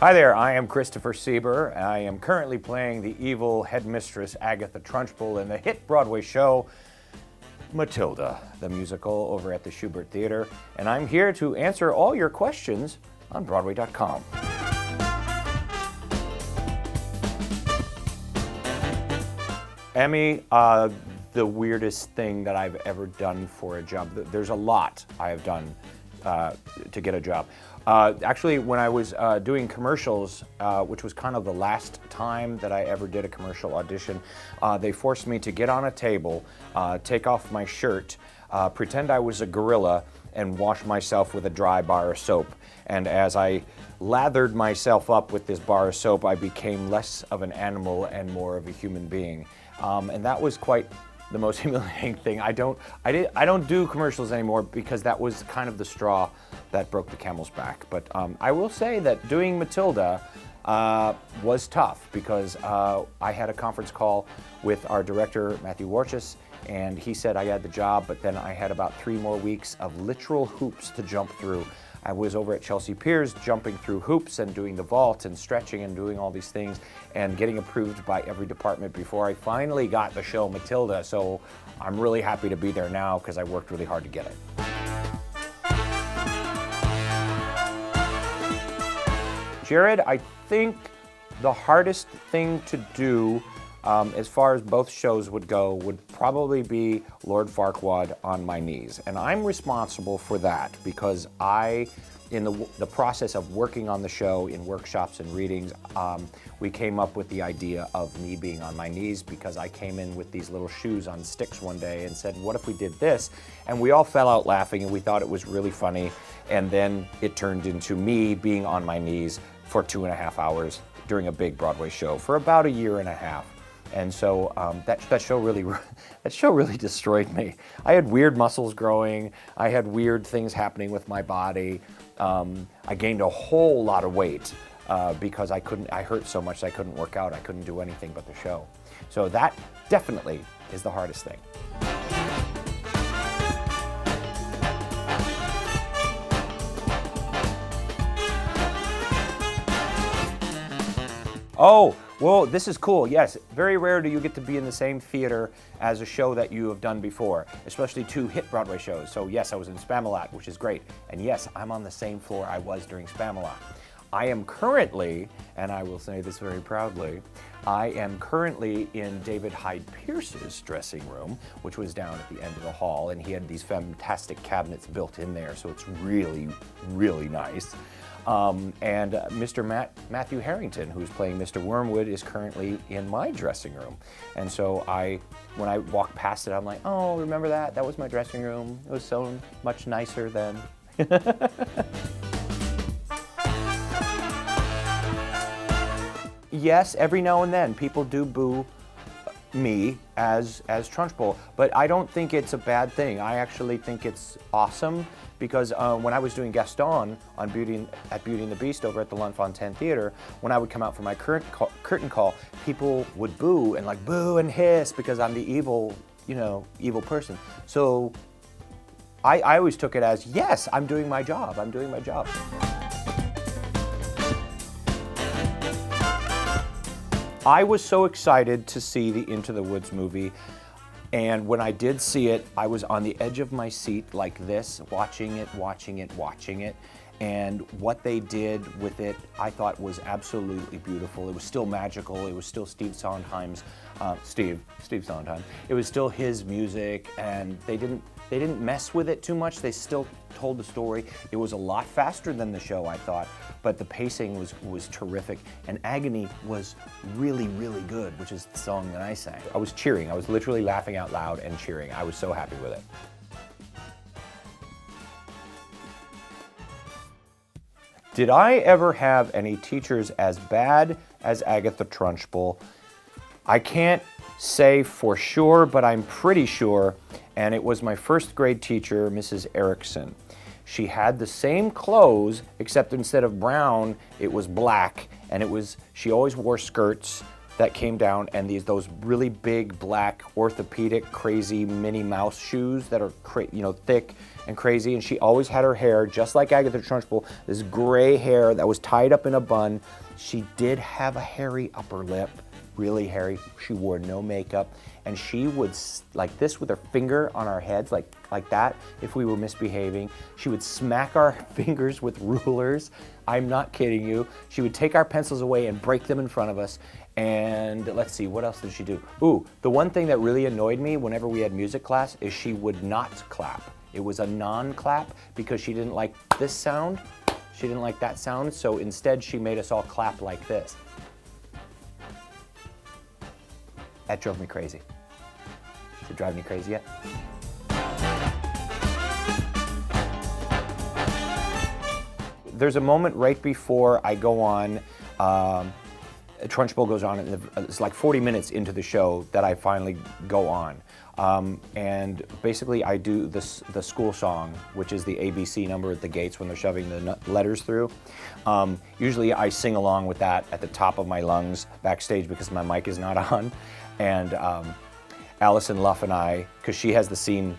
Hi there, I am Christopher Sieber. I am currently playing the evil headmistress Agatha Trunchbull in the hit Broadway show Matilda, the musical, over at the Sieber Theater, and I'm here to answer all your questions on Broadway.com. Emmy, the weirdest thing that I've ever done for a job. There's a lot I have done to get a job. Actually, when I was doing commercials, which was kind of the last time that I ever did a commercial audition, they forced me to get on a table, take off my shirt, pretend I was a gorilla, and wash myself with a dry bar of soap. And as I lathered myself up with this bar of soap, I became less of an animal and more of a human being. And that was quite the most humiliating thing. I don't do commercials anymore because that was kind of the straw that broke the camel's back. But I will say that doing Matilda was tough because I had a conference call with our director, Matthew Warchus, and he said I had the job, but then I had about 3 more weeks of literal hoops to jump through. I was over at Chelsea Piers jumping through hoops and doing the vault and stretching and doing all these things and getting approved by every department before I finally got the show Matilda. So I'm really happy to be there now because I worked really hard to get it. Jared, I think the hardest thing to do as far as both shows would go would probably be Lord Farquaad on my knees. And I'm responsible for that because in the process of working on the show in workshops and readings, we came up with the idea of me being on my knees because I came in with these little shoes on sticks one day and said, what if we did this? And we all fell out laughing and we thought it was really funny. And then it turned into me being on my knees for 2.5 hours during a big Broadway show for about 1.5 years. And so that show really destroyed me. I had weird muscles growing. I had weird things happening with my body. I gained a whole lot of weight because I hurt so much I couldn't work out. I couldn't do anything but the show. So that definitely is the hardest thing. Oh, well, this is cool. Yes, very rare do you get to be in the same theater as a show that you have done before, especially 2 hit Broadway shows. So yes, I was in Spamalot, which is great. And yes, I'm on the same floor I was during Spamalot. I am currently, and I will say this very proudly, I am currently in David Hyde Pierce's dressing room, which was down at the end of the hall, and he had these fantastic cabinets built in there, so it's really, really nice. And Mr. Matthew Harrington, who's playing Mr. Wormwood, is currently in my dressing room. And so when I walk past it, I'm like, oh, remember that? That was my dressing room. It was so much nicer then. Yes, every now and then people do boo me as Trunchbull, but I don't think it's a bad thing. I actually think it's awesome because when I was doing Gaston on Beauty and the Beast over at the L'Enfantine Theater, when I would come out for my curtain call, people would boo and hiss because I'm the evil person. So I always took it as, yes, I'm doing my job. I'm doing my job. I was so excited to see the Into the Woods movie, and when I did see it, I was on the edge of my seat like this, watching it, and what they did with it, I thought was absolutely beautiful. It was still magical. It was still Steve Sondheim's, Steve Sondheim. It was still his music, and they didn't mess with it too much. They still told the story. It was a lot faster than the show, I thought, but the pacing was terrific, and Agony was really, really good, which is the song that I sang. I was cheering. I was literally laughing out loud and cheering. I was so happy with it. Did I ever have any teachers as bad as Agatha Trunchbull? I can't say for sure, but I'm pretty sure, and it was my first grade teacher, Mrs. Ericson. She had the same clothes, except instead of brown, it was black, and she always wore skirts that came down, and those really big black orthopedic crazy Minnie Mouse shoes that are thick and crazy. And she always had her hair just like Agatha Trunchbull, this gray hair that was tied up in a bun. She did have a hairy upper lip, really hairy. She wore no makeup, and she would like this with her finger on our heads, like that. If we were misbehaving, she would smack our fingers with rulers. I'm not kidding you. She would take our pencils away and break them in front of us. And let's see, what else did she do? Ooh, the one thing that really annoyed me whenever we had music class is she would not clap. It was a non-clap because she didn't like this sound. She didn't like that sound, so instead she made us all clap like this. That drove me crazy. Does it drive me crazy yet? There's a moment right before I go on, Trunchbull goes on, and it's like 40 minutes into the show that I finally go on. And basically I do the school song, which is the ABC number at the gates when they're shoving the letters through. Usually I sing along with that at the top of my lungs backstage because my mic is not on. And Allison Luff and I, because she has the scene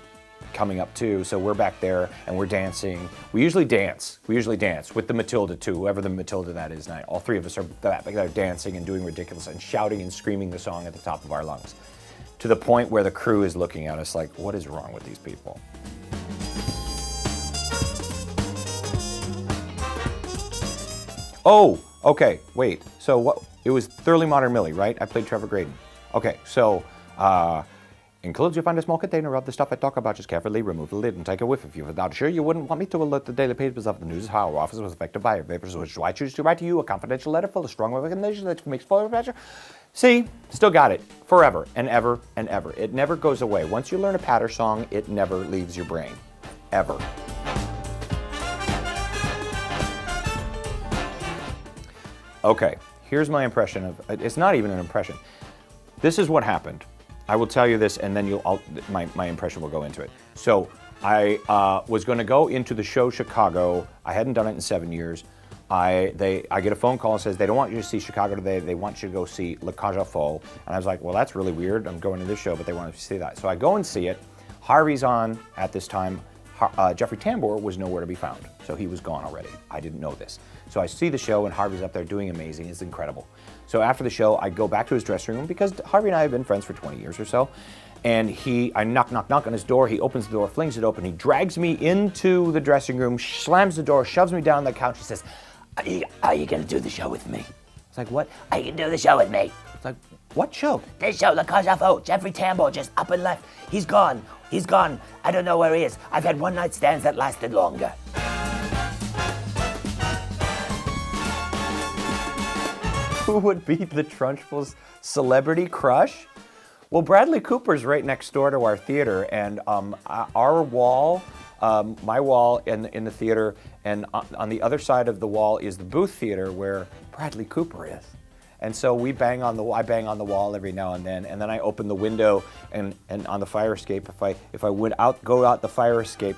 coming up too, so we're back there and we're dancing. We usually dance with the Matilda too, whoever the Matilda that is now. All three of us are back there dancing and doing ridiculous and shouting and screaming the song at the top of our lungs, to the point where the crew is looking at us like, what is wrong with these people? Oh, okay, wait. So what? It was Thoroughly Modern Millie, right? I played Trevor Graydon. Okay, so in clothes you find a small container of the stuff I talk about. Just carefully remove the lid and take a whiff. If you were not sure, you wouldn't want me to alert the daily papers of the news how our office was affected by vapors, which I choose to write to you a confidential letter full of strong recommendations that makes full pleasure. See, still got it. Forever and ever and ever. It never goes away. Once you learn a patter song, it never leaves your brain. Ever. Okay, here's my impression of, it's not even an impression. This is what happened. I will tell you this, and then my impression will go into it. So I was going to go into the show Chicago. I hadn't done it in 7 years. I get a phone call and says they don't want you to see Chicago today. They want you to go see La Cage aux Folles. And I was like, well, that's really weird. I'm going to this show, but they want to see that. So I go and see it. Harvey's on at this time. Jeffrey Tambor was nowhere to be found, so he was gone already. I didn't know this. So I see the show, and Harvey's up there doing amazing. It's incredible. So after the show, I go back to his dressing room because Harvey and I have been friends for 20 years or so. And I knock on his door. He opens the door, flings it open. He drags me into the dressing room, slams the door, shoves me down on the couch. He says, are you going to do the show with me? It's like, what? Are you going to do the show with me? It's like, what show? This show, La Cage aux Folles. Jeffrey Tambor just up and left. He's gone. He's gone. I don't know where he is. I've had one night stands that lasted longer. Who would be the Trunchbull's celebrity crush? Well, Bradley Cooper's right next door to our theater, and our wall, my wall in the theater, and on the other side of the wall is the booth theater where Bradley Cooper is. And so I bang on the wall every now and then I open the window, and on the fire escape, if I would go out the fire escape,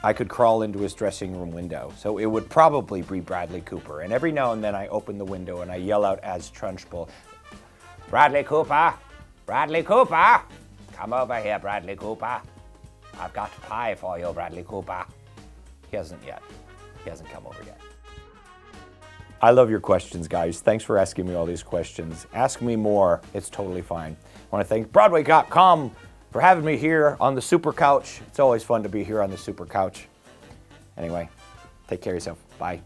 I could crawl into his dressing room window. So it would probably be Bradley Cooper. And every now and then I open the window and I yell out as Trunchbull, Bradley Cooper, Bradley Cooper, come over here, Bradley Cooper. I've got pie for you, Bradley Cooper. He hasn't yet. He hasn't come over yet. I love your questions, guys. Thanks for asking me all these questions. Ask me more. It's totally fine. I want to thank Broadway.com for having me here on the Super Couch. It's always fun to be here on the Super Couch. Anyway, take care of yourself. Bye.